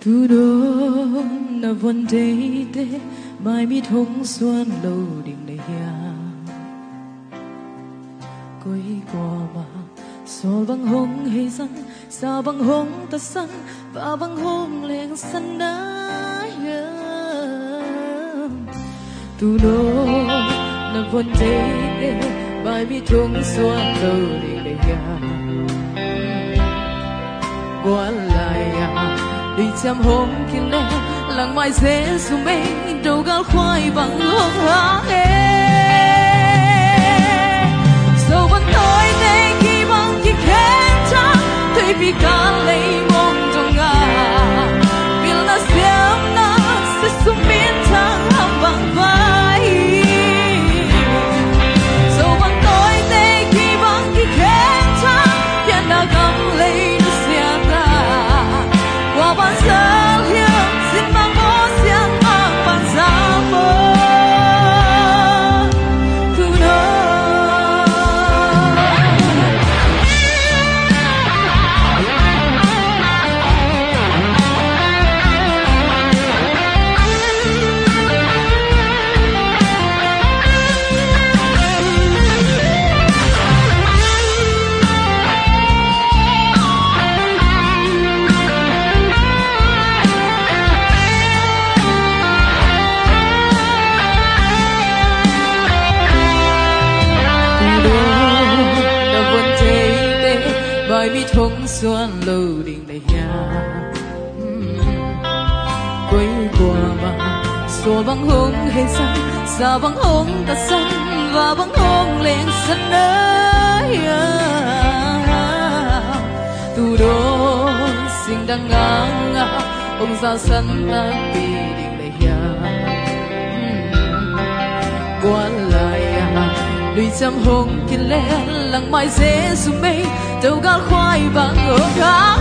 Tu đó là vấn đề thế mai mi thông xuân lâu đình này ya quay qua mà so bằng hông hay dân sao bằng hông ta sân và bằng hông lên sân nái tu đó là vấn đề thế mai mi thông xuân lâu đình này ya qua lại ya đi chăm hôm kia lẽ lặng mai dễ xuống bên đầu gạo khoai bằng hương há dầu vẫn nói thế khi bằng khi khen chắc tuy vì cả lấy mong trong ngà vì là xem nó sẽ xuống biến thang hầm bằng vai dầu vẫn nói thế khi bằng khi khen chắc hiện đã gắm lấy nó xe ta qua ban giờ hiếm xin mang bó xiang mang bằng giá mơ thu bài mi thông xuân lâu đình này ya quay qua mà xua bằng hông hay sân xa bằng hông ta sân và bằng hông lên sân ấy tu đó sinh đang ngang ngã ông ra sân ta vì đình này ya qua lại đôi trăm hông kia lẽ lặng mai dễ xuống mây đầu gạo khoai bằng hương há